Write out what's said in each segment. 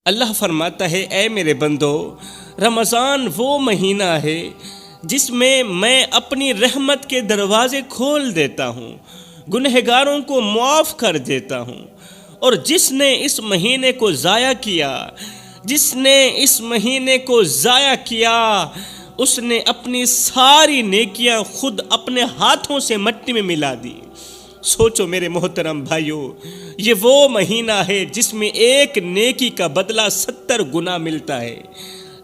اللہ فرماتا ہے اے میرے بندو، رمضان وہ مہینہ ہے جس میں اپنی رحمت کے دروازے کھول دیتا ہوں، گنہگاروں کو معاف کر دیتا ہوں، اور جس نے اس مہینے کو ضائع کیا، جس نے اس مہینے کو ضائع کیا، اس نے اپنی ساری نیکیاں خود اپنے ہاتھوں سے مٹی میں ملا دی۔ سوچو میرے محترم بھائیو، یہ وہ مہینہ ہے جس میں ایک نیکی کا بدلہ 70 گنا ملتا ہے،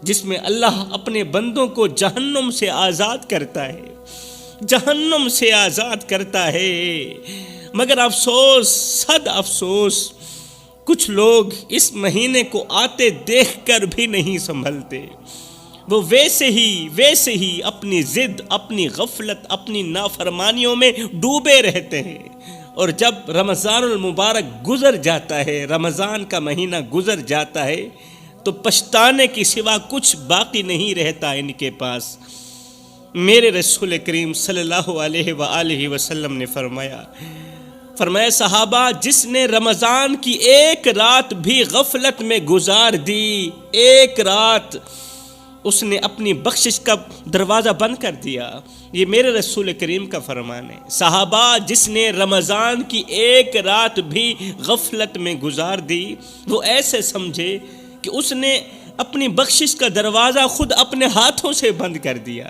جس میں اللہ اپنے بندوں کو جہنم سے آزاد کرتا ہے، جہنم سے آزاد کرتا ہے۔ مگر افسوس، صد افسوس، کچھ لوگ اس مہینے کو آتے دیکھ کر بھی نہیں سنبھلتے، وہ ویسے ہی اپنی ضد، اپنی غفلت، اپنی نافرمانیوں میں ڈوبے رہتے ہیں، اور جب رمضان المبارک گزر جاتا ہے، رمضان کا مہینہ گزر جاتا ہے، تو پچھتانے کی سوا کچھ باقی نہیں رہتا ان کے پاس۔ میرے رسول کریم صلی اللہ علیہ وآلہ وسلم نے فرمایا صحابہ، جس نے رمضان کی ایک رات بھی غفلت میں گزار دی، ایک رات، اس نے اپنی بخشش کا دروازہ بند کر دیا۔ یہ میرے رسول کریم کا فرمان ہے۔ صحابہ، جس نے رمضان کی ایک رات بھی غفلت میں گزار دی، وہ ایسے سمجھے کہ اس نے اپنی بخشش کا دروازہ خود اپنے ہاتھوں سے بند کر دیا۔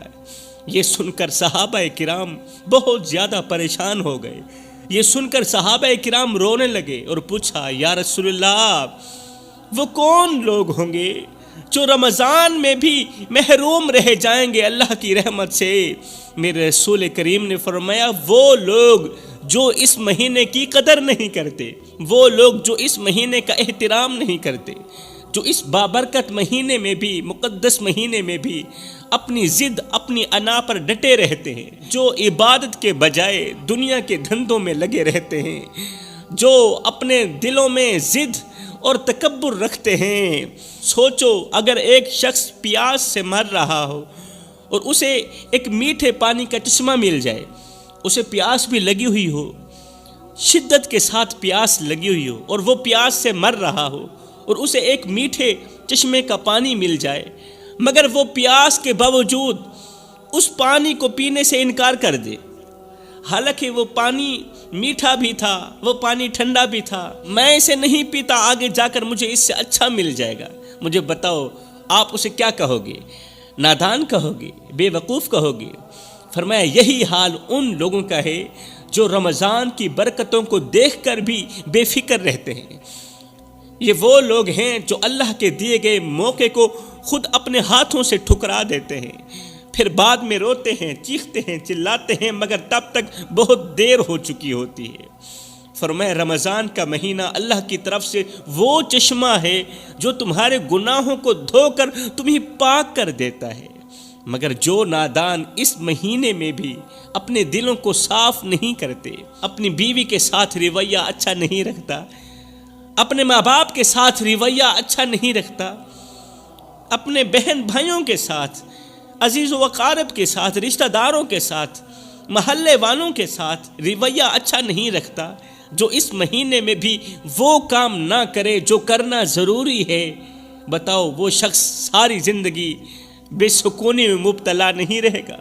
یہ سن کر صحابہ کرام بہت زیادہ پریشان ہو گئے۔ یہ سن کر صحابہ کرام رونے لگے اور پوچھا یا رسول اللہ، وہ کون لوگ ہوں گے جو رمضان میں بھی محروم رہ جائیں گے اللہ کی رحمت سے؟ میرے رسول کریم نے فرمایا وہ لوگ جو اس مہینے کی قدر نہیں کرتے، وہ لوگ جو اس مہینے کا احترام نہیں کرتے، جو اس بابرکت مہینے میں بھی، مقدس مہینے میں بھی اپنی ضد، اپنی انا پر ڈٹے رہتے ہیں، جو عبادت کے بجائے دنیا کے دھندوں میں لگے رہتے ہیں، جو اپنے دلوں میں ضد اور تکبر رکھتے ہیں۔ سوچو، اگر ایک شخص پیاس سے مر رہا ہو اور اسے ایک میٹھے پانی کا چشمہ مل جائے، اسے پیاس بھی لگی ہوئی ہو، شدت کے ساتھ پیاس لگی ہوئی ہو، اور وہ پیاس سے مر رہا ہو، اور اسے ایک میٹھے چشمے کا پانی مل جائے، مگر وہ پیاس کے باوجود اس پانی کو پینے سے انکار کر دے، حالانکہ وہ پانی میٹھا بھی تھا، وہ پانی ٹھنڈا بھی تھا، میں اسے نہیں پیتا، آگے جا کر مجھے اس سے اچھا مل جائے گا، مجھے بتاؤ آپ اسے کیا کہو گے؟ نادان کہو گے؟ بے وقوف کہو گے؟ فرمایا یہی حال ان لوگوں کا ہے جو رمضان کی برکتوں کو دیکھ کر بھی بے فکر رہتے ہیں۔ یہ وہ لوگ ہیں جو اللہ کے دیے گئے موقع کو خود اپنے ہاتھوں سے ٹھکرا دیتے ہیں، پھر بعد میں روتے ہیں، چیختے ہیں، چلاتے ہیں، مگر تب تک بہت دیر ہو چکی ہوتی ہے۔ فرمایا رمضان کا مہینہ اللہ کی طرف سے وہ چشمہ ہے جو تمہارے گناہوں کو دھو کر تمہیں پاک کر دیتا ہے، مگر جو نادان اس مہینے میں بھی اپنے دلوں کو صاف نہیں کرتے، اپنی بیوی کے ساتھ رویہ اچھا نہیں رکھتا، اپنے ماں باپ کے ساتھ رویہ اچھا نہیں رکھتا، اپنے بہن بھائیوں کے ساتھ، عزیز و اقارب کے ساتھ، رشتہ داروں کے ساتھ، محلے والوں کے ساتھ رویہ اچھا نہیں رکھتا، جو اس مہینے میں بھی وہ کام نہ کرے جو کرنا ضروری ہے، بتاؤ وہ شخص ساری زندگی بے سکونی میں مبتلا نہیں رہے گا؟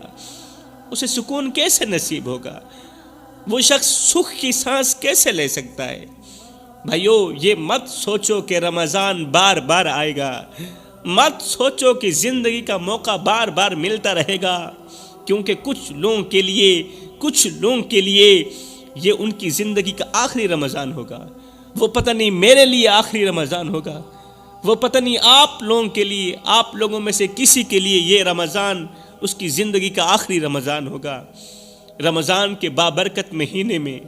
اسے سکون کیسے نصیب ہوگا؟ وہ شخص سکھ کی سانس کیسے لے سکتا ہے؟ بھائیو، یہ مت سوچو کہ رمضان بار بار آئے گا، مت سوچو کہ زندگی کا موقع بار بار ملتا رہے گا، کیونکہ کچھ لوگوں کے لیے یہ ان کی زندگی کا آخری رمضان ہوگا۔ وہ پتہ نہیں میرے لیے آخری رمضان ہوگا، وہ پتہ نہیں آپ لوگوں کے لیے، آپ لوگوں میں سے کسی کے لیے یہ رمضان اس کی زندگی کا آخری رمضان ہوگا۔ رمضان کے بابرکت مہینے میں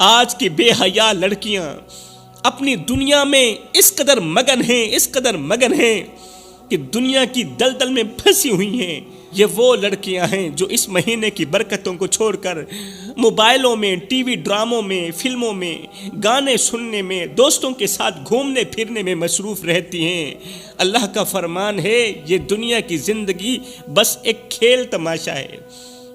آج کی بے حیا لڑکیاں اپنی دنیا میں اس قدر مگن ہیں کہ دنیا کی دلدل میں پھنسی ہوئی ہیں۔ یہ وہ لڑکیاں ہیں جو اس مہینے کی برکتوں کو چھوڑ کر موبائلوں میں، ٹی وی ڈراموں میں، فلموں میں، گانے سننے میں، دوستوں کے ساتھ گھومنے پھرنے میں مصروف رہتی ہیں۔ اللہ کا فرمان ہے یہ دنیا کی زندگی بس ایک کھیل تماشا ہے،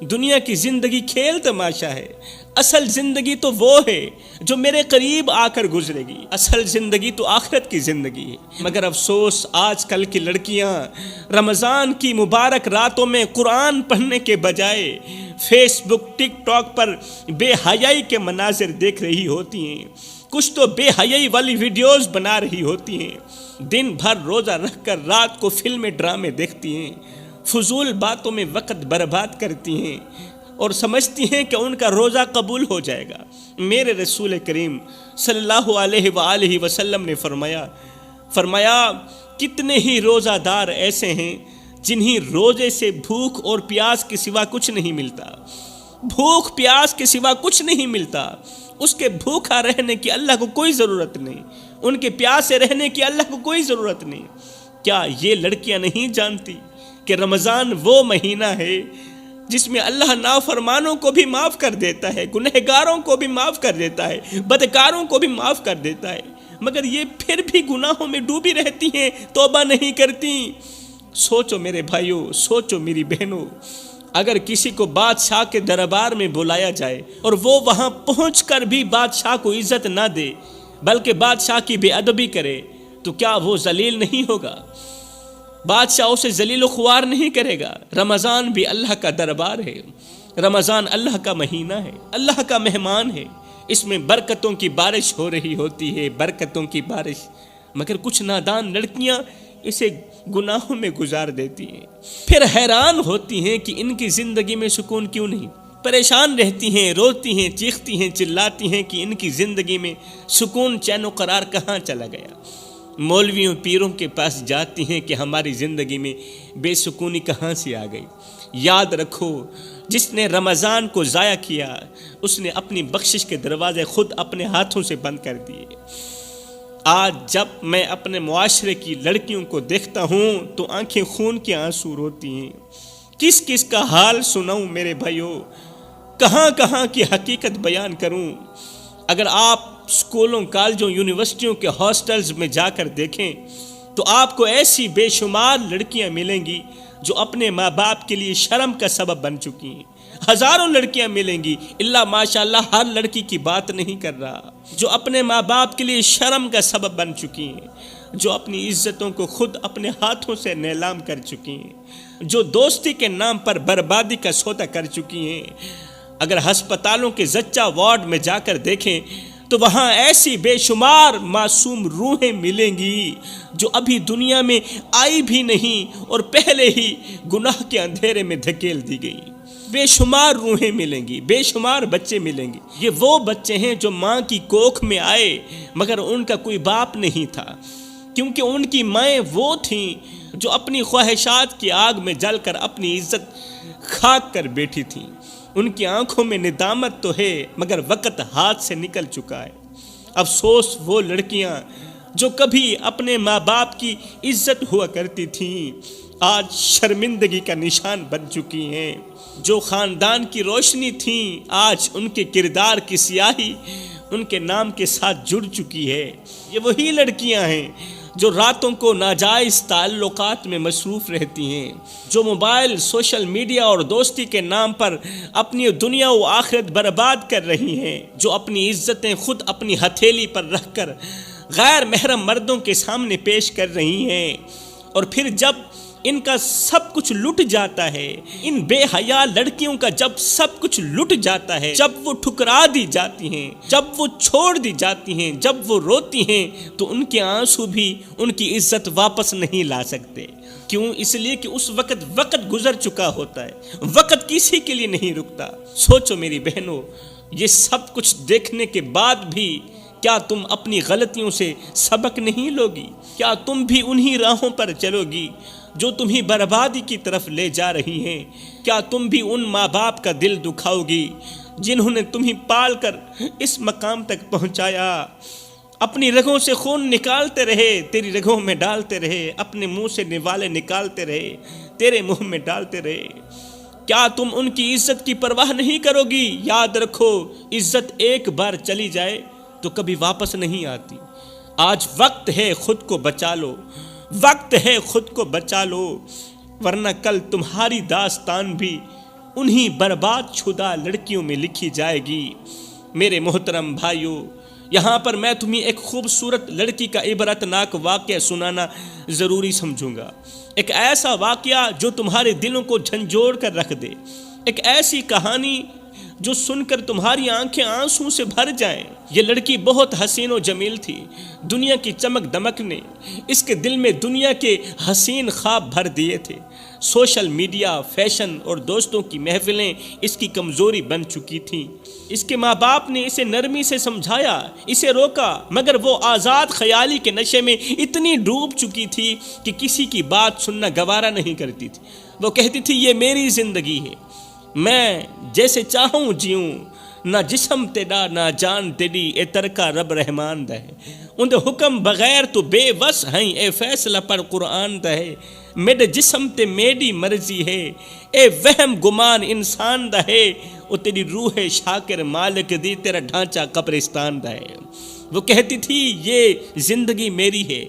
دنیا کی زندگی کھیل تماشا ہے، اصل زندگی تو وہ ہے جو میرے قریب آ کر گزرے گی، اصل زندگی تو آخرت کی زندگی ہے۔ مگر افسوس آج کل کی لڑکیاں رمضان کی مبارک راتوں میں قرآن پڑھنے کے بجائے فیس بک ٹک ٹاک پر بے حیائی کے مناظر دیکھ رہی ہوتی ہیں، کچھ تو بے حیائی والی ویڈیوز بنا رہی ہوتی ہیں، دن بھر روزہ رکھ کر رات کو فلمیں ڈرامے دیکھتی ہیں، فضول باتوں میں وقت برباد کرتی ہیں اور سمجھتی ہیں کہ ان کا روزہ قبول ہو جائے گا۔ میرے رسول کریم صلی اللہ علیہ وآلہ وسلم نے فرمایا کتنے ہی روزہ دار ایسے ہیں جنہیں روزے سے بھوک اور پیاس کے سوا کچھ نہیں ملتا، بھوک پیاس کے سوا کچھ نہیں ملتا، اس کے بھوکا رہنے کی اللہ کو کوئی ضرورت نہیں، ان کے پیاسے رہنے کی اللہ کو کوئی ضرورت نہیں۔ کیا یہ لڑکیاں نہیں جانتی کہ رمضان وہ مہینہ ہے جس میں اللہ نافرمانوں کو بھی معاف کر دیتا ہے، گنہگاروں کو بھی معاف کر دیتا ہے، بدکاروں کو بھی معاف کر دیتا ہے، مگر یہ پھر بھی گناہوں میں ڈوبی رہتی ہیں، توبہ نہیں کرتی۔ سوچو میرے بھائیوں، سوچو میری بہنوں، اگر کسی کو بادشاہ کے دربار میں بلایا جائے اور وہ وہاں پہنچ کر بھی بادشاہ کو عزت نہ دے بلکہ بادشاہ کی بے ادبی کرے تو کیا وہ ذلیل نہیں ہوگا؟ بادشاہ اسے ذلیل و خوار نہیں کرے گا۔ رمضان بھی اللہ کا دربار ہے، رمضان اللہ کا مہینہ ہے، اللہ کا مہمان ہے، اس میں برکتوں کی بارش ہو رہی ہوتی ہے، برکتوں کی بارش، مگر کچھ نادان لڑکیاں اسے گناہوں میں گزار دیتی ہیں، پھر حیران ہوتی ہیں کہ ان کی زندگی میں سکون کیوں نہیں، پریشان رہتی ہیں، روتی ہیں، چیختی ہیں، چلاتی ہیں کہ ان کی زندگی میں سکون چین و قرار کہاں چلا گیا۔ مولویوں پیروں کے پاس جاتی ہیں کہ ہماری زندگی میں بے سکونی کہاں سے آ گئی۔ یاد رکھو، جس نے رمضان کو ضائع کیا اس نے اپنی بخشش کے دروازے خود اپنے ہاتھوں سے بند کر دیے۔ آج جب میں اپنے معاشرے کی لڑکیوں کو دیکھتا ہوں تو آنکھیں خون کے آنسو روتی ہیں۔ کس کس کا حال سناؤں میرے بھائیوں، کہاں کہاں کی حقیقت بیان کروں۔ اگر آپ اسکولوں، کالجوں، یونیورسٹیوں کے ہاسٹلز میں جا کر دیکھیں تو آپ کو ایسی بے شمار لڑکیاں ملیں گی جو اپنے ماں باپ کے لیے شرم کا سبب بن چکی ہیں، ہزاروں لڑکیاں ملیں گی، اللہ ماشاءاللہ ہر لڑکی کی بات نہیں کر رہا، جو اپنے ماں باپ کے لیے شرم کا سبب بن چکی ہیں، جو اپنی عزتوں کو خود اپنے ہاتھوں سے نیلام کر چکی ہیں، جو دوستی کے نام پر بربادی کا سودا کر چکی ہیں۔ اگر ہسپتالوں کے زچہ وارڈ میں جا کر دیکھیں تو وہاں ایسی بے شمار معصوم روحیں ملیں گی جو ابھی دنیا میں آئی بھی نہیں اور پہلے ہی گناہ کے اندھیرے میں دھکیل دی گئی۔ بے شمار روحیں ملیں گی، بے شمار بچے ملیں گے۔ یہ وہ بچے ہیں جو ماں کی کوکھ میں آئے مگر ان کا کوئی باپ نہیں تھا، کیونکہ ان کی مائیں وہ تھیں جو اپنی خواہشات کی آگ میں جل کر اپنی عزت خاک کر بیٹھی تھیں۔ ان کی آنکھوں میں ندامت تو ہے مگر وقت ہاتھ سے نکل چکا ہے۔ افسوس وہ لڑکیاں جو کبھی اپنے ماں باپ کی عزت ہوا کرتی تھیں آج شرمندگی کا نشان بن چکی ہیں، جو خاندان کی روشنی تھیں آج ان کے کردار کی سیاہی ان کے نام کے ساتھ جڑ چکی ہے۔ یہ وہی لڑکیاں ہیں جو راتوں کو ناجائز تعلقات میں مصروف رہتی ہیں، جو موبائل، سوشل میڈیا اور دوستی کے نام پر اپنی دنیا و آخرت برباد کر رہی ہیں، جو اپنی عزتیں خود اپنی ہتھیلی پر رکھ کر غیر محرم مردوں کے سامنے پیش کر رہی ہیں، اور پھر جب ان کا سب کچھ لٹ جاتا ہے، ان بے حیا لڑکیوں کا جب سب کچھ لٹ جاتا ہے، جب وہ ٹھکرا دی جاتی ہیں، جب وہ چھوڑ دی جاتی ہیں، جب وہ روتی ہیں تو ان کے آنسو بھی ان کی عزت واپس نہیں لا سکتے۔ کیوں؟ اس لیے کہ اس وقت گزر چکا ہوتا ہے، وقت کسی کے لیے نہیں رکتا۔ سوچو میری بہنوں، یہ سب کچھ دیکھنے کے بعد بھی کیا تم اپنی غلطیوں سے سبق نہیں لوگی؟ کیا تم بھی انہی راہوں پر چلو گی جو تمہیں بربادی کی طرف لے جا رہی ہیں؟ کیا تم بھی ان ماں باپ کا دل دکھاؤ گی جنہوں نے تمہیں پال کر اس مقام تک پہنچایا، اپنی رگوں سے خون نکالتے رہے، تیری رگوں میں ڈالتے رہے، اپنے منہ سے نوالے نکالتے رہے، تیرے منہ میں ڈالتے رہے؟ کیا تم ان کی عزت کی پرواہ نہیں کرو گی؟ یاد رکھو، عزت ایک بار چلی جائے تو کبھی واپس نہیں آتی۔ آج وقت ہے خود کو بچا لو، وقت ہے خود کو بچا لو، ورنہ کل تمہاری داستان بھی انہی برباد شدہ لڑکیوں میں لکھی جائے گی۔ میرے محترم بھائیوں، یہاں پر میں تمہیں ایک خوبصورت لڑکی کا عبرتناک واقعہ سنانا ضروری سمجھوں گا، ایک ایسا واقعہ جو تمہارے دلوں کو جھنجھوڑ کر رکھ دے، ایک ایسی کہانی جو سن کر تمہاری آنکھیں آنسوں سے بھر جائیں۔ یہ لڑکی بہت حسین و جمیل تھی، دنیا کی چمک دمک نے اس کے دل میں دنیا کے حسین خواب بھر دیے تھے۔ سوشل میڈیا، فیشن اور دوستوں کی محفلیں اس کی کمزوری بن چکی تھیں۔ اس کے ماں باپ نے اسے نرمی سے سمجھایا، اسے روکا، مگر وہ آزاد خیالی کے نشے میں اتنی ڈوب چکی تھی کہ کسی کی بات سننا گوارا نہیں کرتی تھی۔ وہ کہتی تھی یہ میری زندگی ہے، میں جیسے چاہوں جیوں، نہ جسم تیرا نہ جان تیری، اے ترکا رب رحمان دے اندے حکم بغیر تو بے وس ہیں، اے فیصلہ پر قرآن دے میرے جسم تے میری مرضی ہے، اے وہم گمان انسان دے او تیری روح شاکر مالک دی، تیرا ڈھانچہ قبرستان دے۔ وہ کہتی تھی یہ زندگی میری ہے،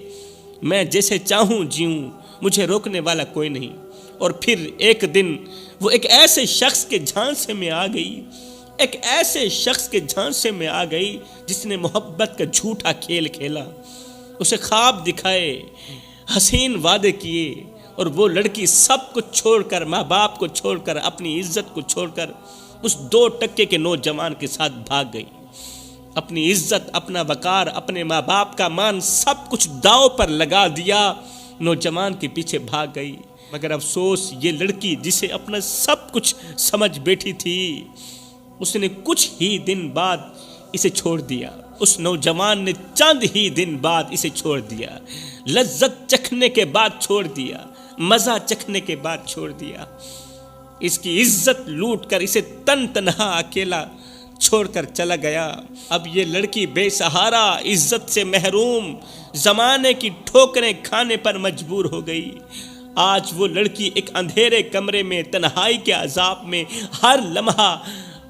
میں جیسے چاہوں جیوں، مجھے روکنے والا کوئی نہیں۔ اور پھر ایک دن وہ ایک ایسے شخص کے جھانسے میں آ گئی، ایک ایسے شخص کے جھانسے میں آ گئی جس نے محبت کا جھوٹا کھیل کھیلا، اسے خواب دکھائے، حسین وعدے کیے، اور وہ لڑکی سب کچھ چھوڑ کر، ماں باپ کو چھوڑ کر، اپنی عزت کو چھوڑ کر اس 2 ٹکے کے نوجوان کے ساتھ بھاگ گئی۔ اپنی عزت، اپنا وقار، اپنے ماں باپ کا مان سب کچھ داؤ پر لگا دیا، نوجوان کے پیچھے بھاگ گئی۔ مگر افسوس، یہ لڑکی جسے اپنا سب کچھ سمجھ بیٹھی تھی، اس نے کچھ ہی دن بعد اسے چھوڑ دیا۔ اس نوجوان نے چند ہی دن بعد اسے چھوڑ دیا، لذت چکھنے کے بعد چھوڑ دیا، مزہ چکھنے کے بعد چھوڑ دیا، اس کی عزت لوٹ کر اسے تنہا اکیلا چھوڑ کر چلا گیا۔ اب یہ لڑکی بے سہارا، عزت سے محروم، زمانے کی ٹھوکریں کھانے پر مجبور ہو گئی۔ آج وہ لڑکی ایک اندھیرے کمرے میں تنہائی کے عذاب میں ہر لمحہ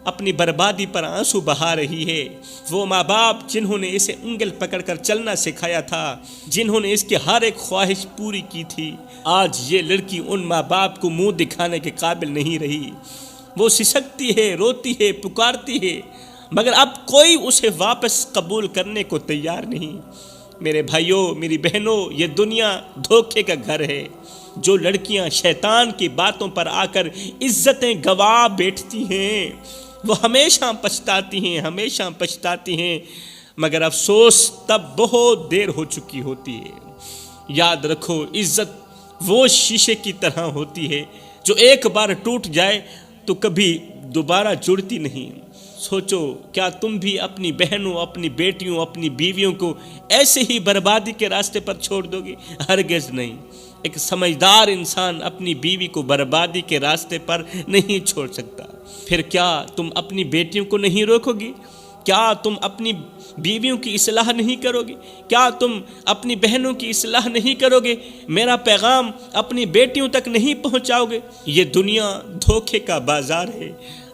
اپنی بربادی پر آنسو بہا رہی ہے۔ وہ ماں باپ جنہوں نے اسے انگل پکڑ کر چلنا سکھایا تھا، جنہوں نے اس کی ہر ایک خواہش پوری کی تھی، آج یہ لڑکی ان ماں باپ کو منہ دکھانے کے قابل نہیں رہی۔ وہ سسکتی ہے، روتی ہے، پکارتی ہے، مگر اب کوئی اسے واپس قبول کرنے کو تیار نہیں۔ میرے بھائیوں، میری بہنوں، یہ دنیا دھوکے کا گھر ہے۔ جو لڑکیاں شیطان کی باتوں پر آ کر عزتیں گوا بیٹھتی ہیں، وہ ہمیشہ پچھتاتی ہیں، ہمیشہ پچھتاتی ہیں، مگر افسوس تب بہت دیر ہو چکی ہوتی ہے۔ یاد رکھو، عزت وہ شیشے کی طرح ہوتی ہے جو ایک بار ٹوٹ جائے تو کبھی دوبارہ جڑتی نہیں۔ سوچو، کیا تم بھی اپنی بہنوں، اپنی بیٹیوں، اپنی بیویوں کو ایسے ہی بربادی کے راستے پر چھوڑ دو گے؟ ہرگز نہیں۔ ایک سمجھدار انسان اپنی بیوی کو بربادی کے راستے پر نہیں چھوڑ سکتا۔ پھر کیا تم اپنی بیٹیوں کو نہیں روکو گے؟ کیا تم اپنی بیویوں کی اصلاح نہیں کرو گے؟ کیا تم اپنی بہنوں کی اصلاح نہیں کرو گے؟ میرا پیغام اپنی بیٹیوں تک نہیں پہنچاؤ گے؟ یہ دنیا دھوکے کا بازار ہے،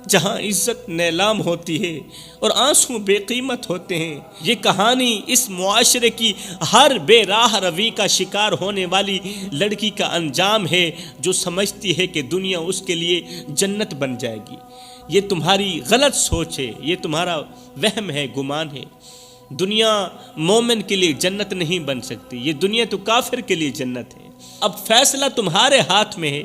جہاں عزت نیلام ہوتی ہے اور آنسو بے قیمت ہوتے ہیں۔ یہ کہانی اس معاشرے کی ہر بے راہ روی کا شکار ہونے والی لڑکی کا انجام ہے، جو سمجھتی ہے کہ دنیا اس کے لیے جنت بن جائے گی۔ یہ تمہاری غلط سوچ ہے، یہ تمہارا وہم ہے، گمان ہے۔ دنیا مومن کے لیے جنت نہیں بن سکتی، یہ دنیا تو کافر کے لیے جنت ہے۔ اب فیصلہ تمہارے ہاتھ میں ہے،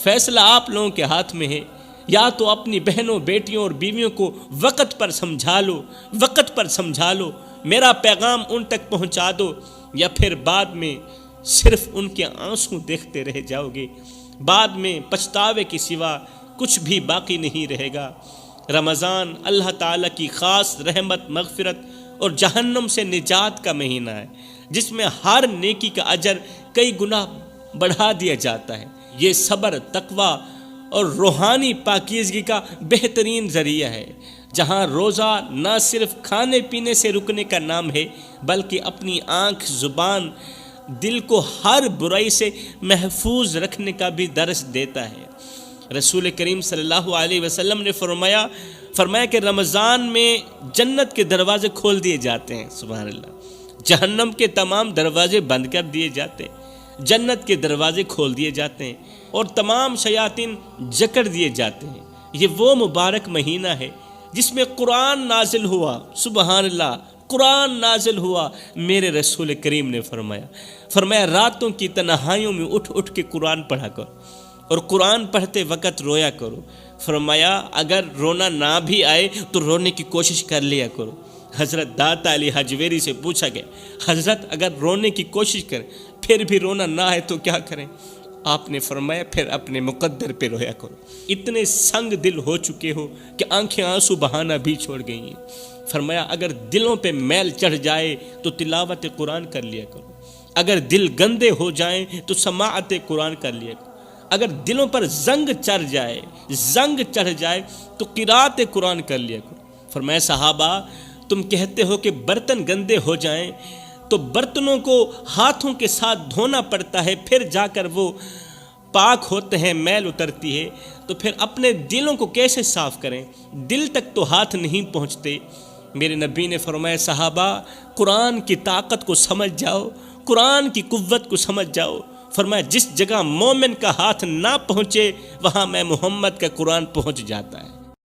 فیصلہ آپ لوگوں کے ہاتھ میں ہے۔ یا تو اپنی بہنوں، بیٹیوں اور بیویوں کو وقت پر سمجھا لو، وقت پر سمجھا لو، میرا پیغام ان تک پہنچا دو، یا پھر بعد میں صرف ان کے آنسو دیکھتے رہ جاؤ گے۔ بعد میں پچھتاوے کے سوا کچھ بھی باقی نہیں رہے گا۔ رمضان اللہ تعالیٰ کی خاص رحمت، مغفرت اور جہنم سے نجات کا مہینہ ہے، جس میں ہر نیکی کا اجر کئی گنا بڑھا دیا جاتا ہے۔ یہ صبر، تقوی اور روحانی پاکیزگی کا بہترین ذریعہ ہے، جہاں روزہ نہ صرف کھانے پینے سے رکنے کا نام ہے، بلکہ اپنی آنکھ، زبان، دل کو ہر برائی سے محفوظ رکھنے کا بھی درس دیتا ہے۔ رسول کریم صلی اللہ علیہ وسلم نے فرمایا کہ رمضان میں جنت کے دروازے کھول دیے جاتے ہیں، سبحان اللہ، جہنم کے تمام دروازے بند کر دیے جاتے ہیں، جنت کے دروازے کھول دیے جاتے ہیں، اور تمام شیاطین جکڑ دیے جاتے ہیں۔ یہ وہ مبارک مہینہ ہے جس میں قرآن نازل ہوا. سبحان اللہ، قرآن نازل ہوا. میرے رسول کریم نے فرمایا راتوں کی تنہائیوں میں اٹھ اٹھ کے قرآن پڑھا کرو اور قرآن پڑھتے وقت رویا کرو. فرمایا اگر رونا نہ بھی آئے تو رونے کی کوشش کر لیا کرو. حضرت داتا علی حجویری سے پوچھا گیا، حضرت اگر رونے کی کوشش کریں پھر بھی رونا نہ آئے تو کیا کریں؟ آپ نے فرمایا پھر اپنے مقدر پہ رویا کرو. اتنے سنگ دل ہو چکے ہو کہ آنکھیں آنسو بہانا بھی چھوڑ گئی ہیں. فرمایا اگر دلوں پہ میل چڑھ جائے تو تلاوت قرآن کر لیا کرو. اگر دل گندے ہو جائیں تو سماعت قرآن کر لیا کرو. اگر دلوں پر زنگ چڑھ جائے تو قرات قرآن کر لیا کرو. فرمایا صحابہ تم کہتے ہو کہ برتن گندے ہو جائیں تو برتنوں کو ہاتھوں کے ساتھ دھونا پڑتا ہے، پھر جا کر وہ پاک ہوتے ہیں، میل اترتی ہے، تو پھر اپنے دلوں کو کیسے صاف کریں؟ دل تک تو ہاتھ نہیں پہنچتے. میرے نبی نے فرمایا صحابہ قرآن کی طاقت کو سمجھ جاؤ، قرآن کی قوت کو سمجھ جاؤ. فرمایا جس جگہ مومن کا ہاتھ نہ پہنچے وہاں میں محمد کا قرآن پہنچ جاتا ہے.